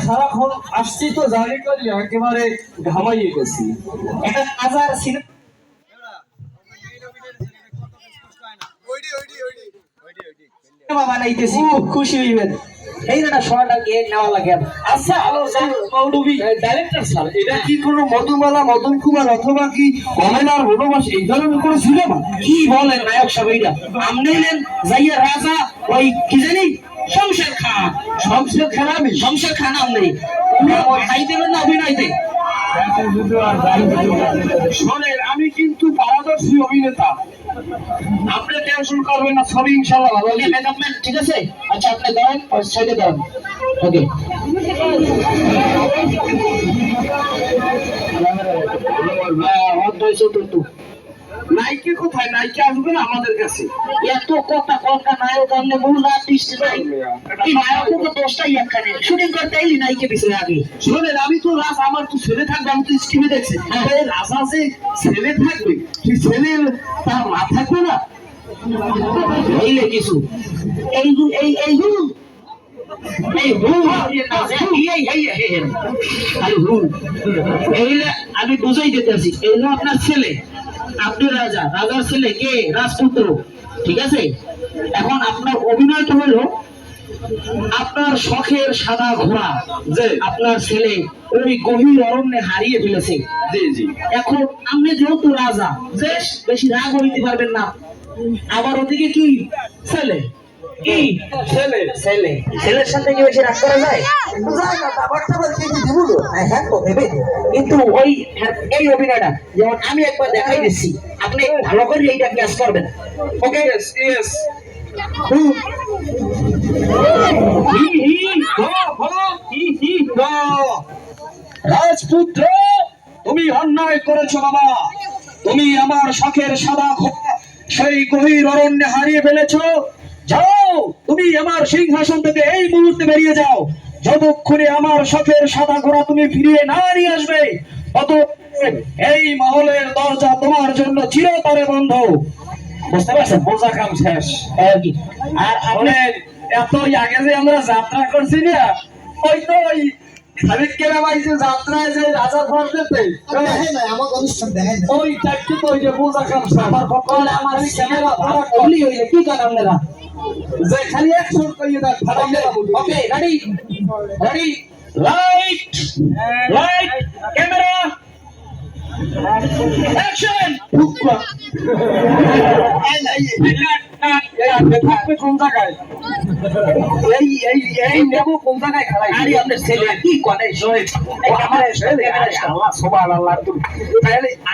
সারাক্ষণ আসছি তো জানি করি একেবারে ঘামাইয়ে গেছি। এটা হাজার সিনেমা বানাইতেছি, খুব খুশি হইবেন। এই না শর্ট আর গেট নেওয়া লাগে। আচ্ছা হ্যালো মৌলভী ডাইরেক্টর স্যার, এটা কি কোনো মধুমালা মদন কুমার অথবা কি কমেলার বনবাস এই ধরনের কোনো সিনেমা? কি বলেন নায়ক সাহেব? এইটা আপনি নেন যাইয়া রাজা ওই কি জানি শমশের খান। শমশের খান? আমি শমশের খান আপনি খাই দেবেন না অভিনয়তে? শোনেন, আমি কিন্তু পারদর্শী অভিনেতা, আপনি টেনশন করবেন না, সবই ইনশাআল্লাহ ভালো হবে। মেকআপম্যান ঠিক আছে? আচ্ছা আপনি দাঁড়ান, সাইডে দাঁড়ান। ওকে নাইকে কোথায়? নাইকে আসবে না আমাদের কাছে? এত কথা কলকা নায়ক আপনি মূল আর্টিস্ট নাই, এই নায়ককে দোষটাই একখানে শুটিং করতে এলি নাইকে পিছনে আগে। শোনেন, আমি তো রাজ, আমার তো ছেলে থাকবে, আমি তো স্কিমে দেখছি রাজা যে ছেলে থাকবে, সেই ছেলে তার মা থাকবে না? হইলে কিছু এই এই এই হুম এই হুম আমি বুঝাই দিতেছি। এই হলো আপনার ছেলে, আপনি রাজা, রাজার ছেলে কে রাজপুত্র, ঠিক আছে? এখন আপনার অভিনয়টা হলো আপনার শখের সাদা ঘোড়া যে আপনার ছেলে ওই গভীর অরণ্যে হারিয়ে ফেলেছে। জি জি। এখন আপনি যেহেতু রাজা, বেশ বেশি রাগ হইতে পারবেন না। আবার ওদিকে কি ছেলে, কি ছেলে ছেলে, ছেলের সাথে কি বেশি রাগ করা যায়? কিন্তু ওই এই অভিনয়টা যেমন আমি একবার দেখাই দিচ্ছি, আপনি ভালো করে এইটা ক্যাচ করবেন। Okay yes. রাজপুত্র, তুমি অন্যায় করেছো বাবা। তুমি আমার শখের সাদা ঘোড়া সেই গভীর অরণ্যে হারিয়ে ফেলেছো। যাও, তুমি আমার সিংহাসন থেকে এই মুহূর্তে বেরিয়ে যাও। যতক্ষণে আমার শখের সাদা ঘোড়া তুমি ফিরিয়ে না নিয়ে আসবে, ততক্ষণ এই মহলের দরজা তোমার জন্য চিরতরে বন্ধ। বুঝতে পারছেন? বোঝা কাম শেষ। আর আপনার এত আগে যে আমরা যাত্রা করছি না, ওই তো ওই যাত্রায় যে রাজা ফর্মেতে আমার অনুষ্ঠান দেখেন ওই চারটি তো ওই যে বোঝা কাম আমার কপালে আমার ক্যামেরা ধরা অলি হইলে কি করেন আপনারা? যে খালি অ্যাকশন করিয়ে দেন ফাটাইলে। Okay ready ready, light light camera action. কোন জায়গায় এই এই এই নেবো কোন জায়গায় খালাই? আরে আপনার ছেলে কি করে?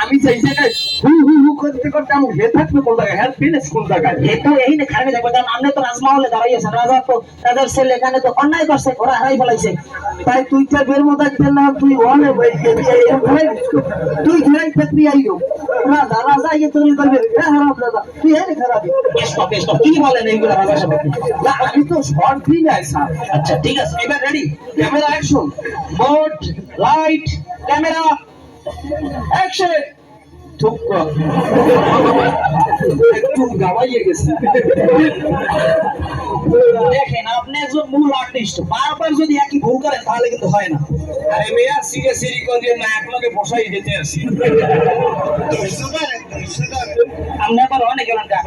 আমি চাই জায়গায় হু হু হু করতে করতে আমি হে থাকবে কোন জায়গায়, হ্যাঁ ফিনিশ কোন জায়গায়? এতো এই না খারাপ দেখবো। কারণ আপনি তো রাজমহলে দাঁড়াইয়েছেন, রাজা তো রাজার ছেলে এখানে তো অন্যায় করছে, ওরা হারাই ফেলাইছে। তাই তুই তো বের মতো না, তুই ওয়ানে তুই ঘুরাই থাকবি আইও রাজা, রাজা ইয়ে তুমি করবে খারাপ রাজা, তুই এনে খারাপ কি বলেন এইগুলো রাজার সাথে? আমি তো শর্ট দিই নাই স্যার। আচ্ছা ঠিক আছে, এবার ready, camera action, board light camera action. একটু গাওয়াইয়ে গেছে। দেখেন আপনি একজন মূল আর্টিস্ট, বারবার যদি একই ভুল করেন তাহলে কিন্তু হয় না। আরে মেয়া সিরে সিরি করে না একলগে বসাই দিতে আসি। আমরা আবার অনেক গেলাম কা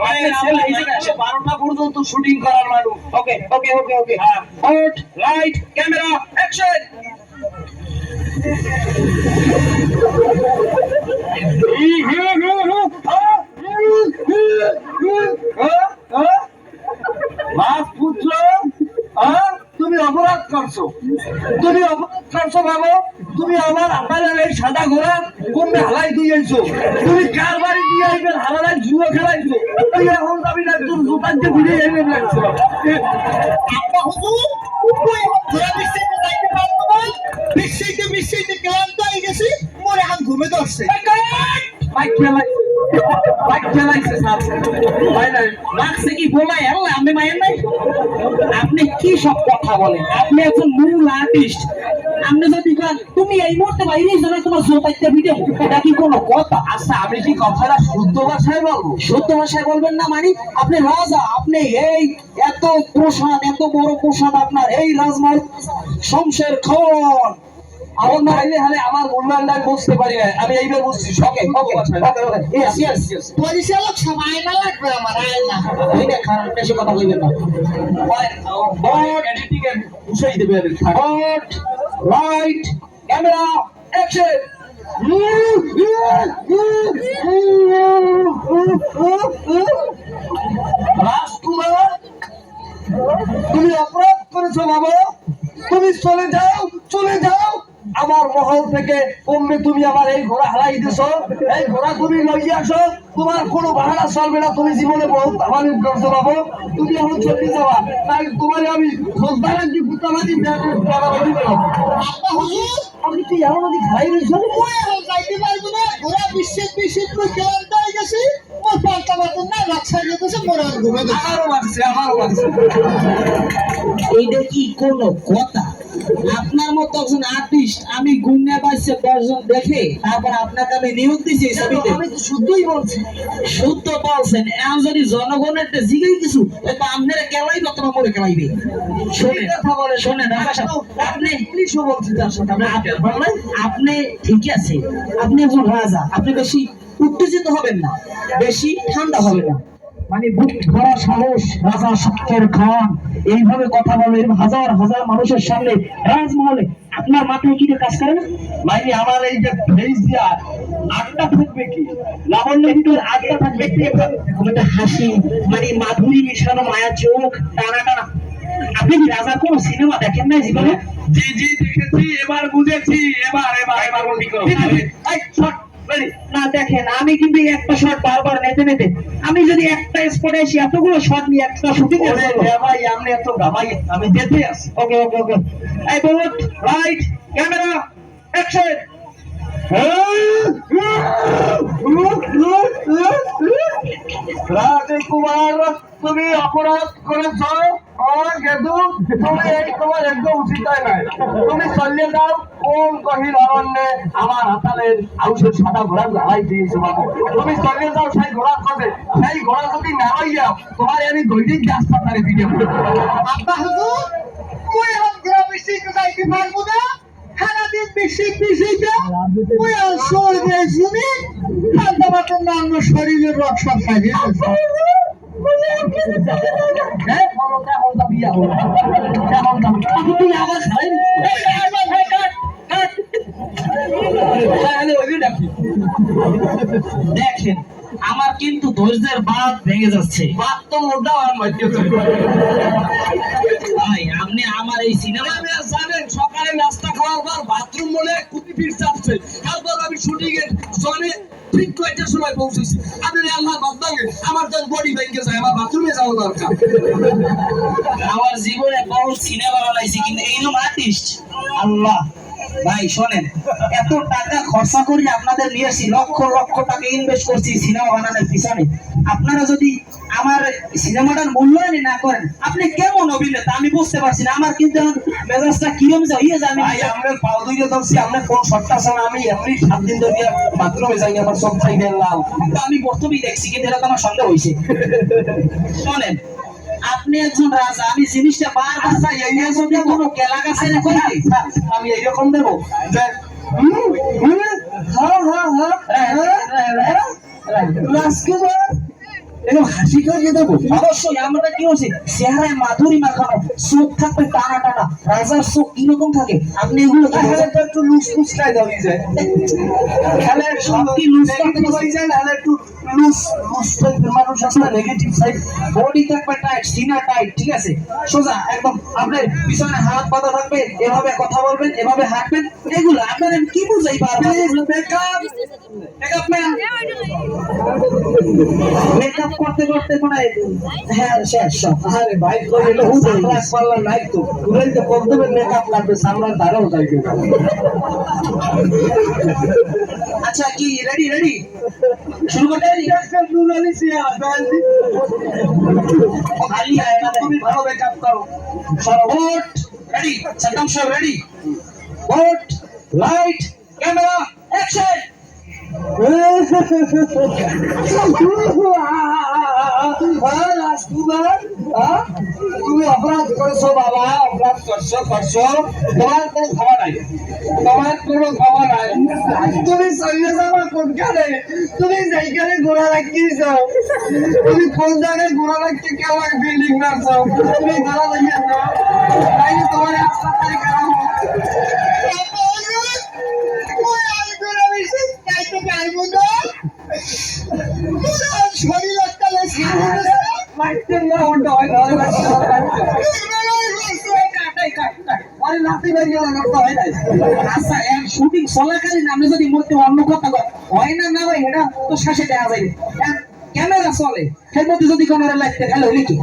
ছেলে এই জায়গায় আসে 12টা পর্যন্ত শুটিং করার মানুষ। ওকে ওকে ওকে ওকে হ্যাঁ, বোর্ড লাইট ক্যামেরা অ্যাকশন। রাজপুত্র, তুমি অপরাধ করছো, তুমি অপরাধ করছো বাবু। তুমি আমার এই সাদা ঘোড়া কোন হালাই দিয়েছো? তুমি কার বাড়ি দিয়ে আইবেন হারালাই জুয়ো খেলাইছো? তুই এখন যাবি না, তোর জুতার দিয়ে ঘুরে এনে লাগছো। আব্বা হুজুর তুই ঘোরা বিশ্বেতে যাইতে পারবো না, বিশ্বেতে ক্লান্ত হয়ে গেছি, মোরে এখন ঘুমে ধরছে। মাইক খেলাইছো। বাইক চালাইছে স্যার ভাই না লাগছে কি বলাই আল্লাহ আমি মায়ের নাই আপনি কি সব কথা বলেন আপনি একজন মূল আর্টিস্ট আপনি যদি কন তুমি এই মুহূর্তে বাইরে যাবে তোমার জোতাইতে ভিডিও এটা কি কোনো কথা আচ্ছা আমি কি কথাটা শুদ্ধ ভাষায় বলবো? সত্য ভাষায় বলবেন না মানে আপনি রাজা আপনি এই এত প্রসাদ এত বড় প্রসাদ আপনার এই রাজমহল শমশের খান আমার না হলে হলে আমার মূল্যায়নটা আমি বুঝতে পারি না, আমি এইবার বুঝছি ওকে ওকে ইয়েস ইয়েস ইয়েস পরিচালক সময় না লাগবে আমার আল্লাহ এই না খারাপ বেশি কথা কইবেন না বট এডিটিং এর বুঝাই দেবে বট রাইট ক্যামেরা অ্যাকশন রাজকুমার তুমি অপরাধ করেছো বাবা, তুমি চলে যাও চলে যাও আমার মহল থেকে। অমনি তুমি আমার এই ঘোড়া হারাই দিছো, এই ঘোড়া তুমি লইয়ে আসো, তোমার কোনো ভাড়া চলবে না, তুমি জীবনে বহুত ভালো করছো বাবু, তুমি এখন চলে যাওয়া তাই তোমার আমি খোঁজদার কি পুতাবাদি আব্বা হুজুর আমি তুই এমন নদী খাই রয়েছ ওই এখন যাইতে পারবো না ঘোড়া বিশ্বের বিশ্বের করে ক্লান্ত হয়ে গেছে ও পাল্টা পাল্টা না রাখা যেতেছে মোড়াল ঘুমে গেছে আমারও লাগছে এইটা কি কোনো কথা আপনার মতো একজন আর্টিস্ট আমি গুণে পাইছে 10 জন দেখে তারপর আপনাকে আমি নিয়োগ দিছি এই ছবিতে আমি তো শুদ্ধই বলছি। শুদ্ধ বলছেন এখন যদি জনগণের জিগাই কিছু তো আপনারা কেলাই কত নম্বরে কেলাইবে শোনেন কথা বলে শোনেন আপনি ইংলিশও বলছি তার সাথে আপনি ঠিকই আছে আপনি একজন রাজা আপনি বেশি উত্তেজিত হবেন না বেশি ঠান্ডা হবে না মানে বুক ভরা সাহস রাজা শক্তের খান এইভাবে কথা বলে হাজার হাজার মানুষের সামনে রাজমহলে আপনার মাথায় কি কাজ করে না? মানে আমার এই যে ফেস দিয়া আড্ডা থাকবে কি লাবণ্য ভিতর আড্ডা থাকবে কি একটা হাসি মানে মাধুরী মিশানো মায়া চোখ টানা টানা। আপনি কি রাজার কোন সিনেমা দেখেন নাই জীবনে? জি জি দেখেছি, এবার বুঝেছি, এবার এবার এবার ঠিক আছে এই শট না দেখেন আমি কিন্তু একটা শট বারবার নেতে নেতে আমি যদি একটা স্পটে এসে এতগুলো শট নিয়ে একটা শুটিং এর ভাই আমি এত গামাই আমি যেতে আসি ওকে ওকে ওকে এই বলট রাইট ক্যামেরা অ্যাকশন রাজকুমার তুমি অপরাধ করেছ গেদু, তুমি এই তোমার একদম উচিত হয় নাই, তুমি চলে যাও কোন কহিল অরণ্যে আমার হাতালের আউশের সাদা ঘোড়া জ্বালাই দিয়েছো বাবু, তুমি চলে যাও সেই ঘোড়ার কাছে, সেই ঘোড়া যদি না যাও তোমার আমি দৈনিক রাস্তা তারে ফিরে আব্বা হুজুর ওই এখন ঘোড়া বিশ্বে যাইতে পারবো না সারাদিন বিশ্বে বিশ্বে ওই শরীরে শুনি ঠান্ডা বাতাস না আমার শরীরের রক্ষা থাকে দেখেন আমার কিন্তু ধৈর্যের বাঁধ ভেঙে যাচ্ছে বাদ তো মোটা আর ভাই আপনি আমার এই সিনেমা জানেন সকালে নাস্তা খাওয়ার পর বাথরুম বলে কুপি ফির চাপছে, তারপর আমি শুটিং এর জনে ঠিক কয়টার সময় পৌঁছেছি, আমি আল্লাহ বাদ আমার যখন বডি ভেঙে যায় আমার বাথরুমে যাওয়া দরকার। আমার জীবনে বহুত সিনেমা বানাইছি কিন্তু এইরকম আর্টিস্ট আল্লাহ ভাই শোনেন এত টাকা খরচা করি আপনাদের নিয়েছি লক্ষ লক্ষ টাকা ইনভেস্ট করছি সিনেমা বানানোর পিছনে, আপনারা যদি আমার সিনেমাটার মূল্যায়ন না করেন আপনি কেমন অভিনেতা আমি বুঝতে পারছি না। আমার কিন্তু মেজাজটা কিরম যাইয়ে জানি ভাই আমরা পাও দুইয়ে ধরছি, আমরা কোন শটটা ছাড়া আমি এমনি 7 দিন ধরে বাথরুমে যাই আমার সব চাই লাল, কিন্তু আমি প্রথমেই দেখছি কিন্তু এটা তো আমার সন্দেহ হয়েছে। শোনেন আপনি একজন রাজা আমি জিনিসটা বারবার চাই এই যদি কোনো কেলা গাছে না কই আমি এইরকম দেবো যে রাজকুমার এরকম হাসি খাইয়ে দেবো অবশ্যই আমরা কি হচ্ছে চেহারায় মাধুরী মাখানো চোখ থাকবে টানা টানা রাজার চোখ কিরকম থাকে আপনি এগুলো একটু লুজ লুজ খাই দাও যায় তাহলে সব কি লুজ করতে পারি যায় না একটু লুজ লুজ টাইপের মানুষ আছে না নেগেটিভ সাইড বডি থাকবে টাইট সিনা টাইট ঠিক আছে সোজা একদম আপনার পিছনে হাত পাতা থাকবে এভাবে কথা বলবেন এভাবে হাঁটবেন এগুলো আপনারা কি বুঝাই পারবেন মেকআপ মেকআপ ম্যান মেকআপ করতে করতে মানে হ্যাঁ শেষ সব আরে ভাই কইলে সানগ্লাস পাল্লা নাই তো পুরাই তো করতে মেকআপ লাগবে সামলার ধারাও যাইবে আচ্ছা কি রেডি রেডি শুরু করতে রেডি খালি আয় না তুমি ভালো ব্যাকআপ করো বোট রেডি সাদ্দাম সাহেব ready boat light camera action Rajkumar তুমি অপরাধ করছো বাবা, অপরাধ করছো তোমার কোনো ক্ষমা নাই, তোমার কোনো ক্ষমা নাই। তুমি চলে যাবা কোনখানে? তুমি যেখানে ঘোড়া রাখিয়েছ, তুমি কোন জায়গায় ঘোড়া রাখতে কেমন বিল্ডিং রাখছো, তুমি ঘোড়া লাগিয়েছ তাইলে তোমার হাসপাতালে গেলাম শরীর একটা শুটিং চলাকালীন আপনি যদি মধ্যে অন্য কথা হয় না না ভাই এটা তো শেষে দেওয়া যাবে ক্যামেরা চলে সেই মধ্যে যদি ক্যামেরা লাগতে গেলে হইলে কি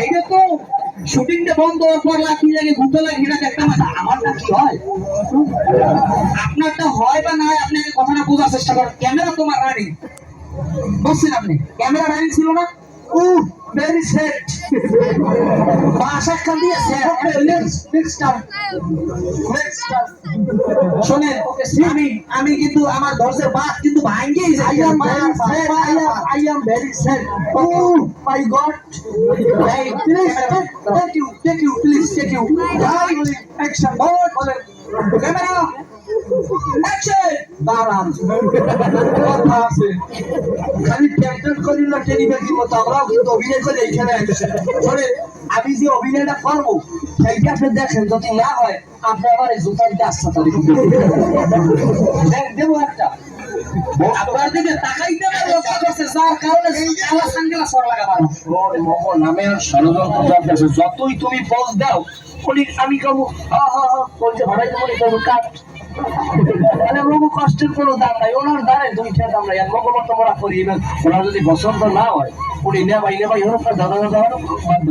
এইটা তো শুটিংটা বন্ধ হওয়ার পর লাঠি লাগে ঘুরতে লাগে এটা দেখতাম আমারটা কি হয় আপনারটা হয় বা না হয় আপনি আগে কথাটা বোঝার চেষ্টা করেন ক্যামেরা তোমার রানিং বুঝছেন আপনি ক্যামেরা রানিং ছিল না very set. বাসা খান দিয়েছে Next time. শোনেন আমি কিন্তু আমার দরজার বাস কিন্তু ভাঙ্গেই যাই I am very sad. Oh my God. Hey, Please take you, please take you. action board camera action দাঁড়ান কথা আছে খালি টেম্পটেড করি না টেলিভিশন মতো আমরাও কিন্তু অভিনয় করে এইখানে আসছে শোনে আমি যে অভিনয়টা করবো সেইটা আপনি দেখেন যদি না হয় আপনি আবার এই জুতার গাছটা তারিখ দেবো একটা আপনার দিকে তাকাইতে না লক্ষ্য করছে যার কারণে কালা সানগ্লাস পরা লাগা পারো ওর মোহন নামে ষড়যন্ত্র চলতেছে যতই তুমি পোজ দাও উনি আমি কবো বলছে ভাড়াই মনে করবো কাট মানে বহু কষ্টের কোনো দাম নাই ওনার দ্বারে দুইটা দাম নাই মগ মতো মোরা করি না ওনার যদি পছন্দ না হয় উনি নেবাই হলো দাদা দাদা হলো বাধ্য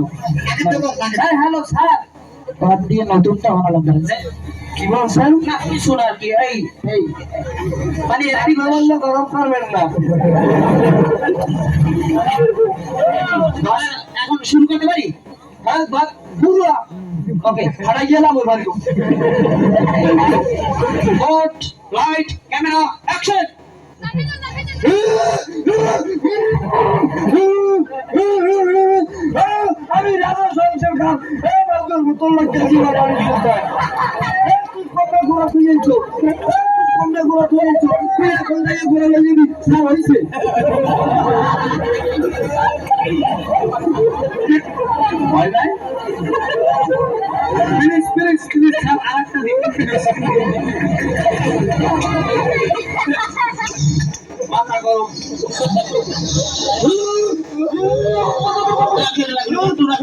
হ্যালো স্যার বাদ দিয়ে নতুনটা ভালো লাগছে কি বলছেন না কিছু না কি এই মানে আপনি বললে গরম করবেন না এখন শুরু করতে পারি হ্যাঁ বাদ পুরো ওকে হারাই গেলাম ওই বাড়ি বোট লাইট ক্যামেরা অ্যাকশন আমি রাজা শমশের খান এই বাবুর বোতল লাগতেছি না বাড়ির সাথে তুই কবে ঘোরা তুইছো কবে ঘোরা তুইছো তুই এখন থেকে ঘোরা লাগিবি সব হইছে ভয় নাই প্লিজ সব আরেকটা দিন মাথা গরম লাগলো তোরা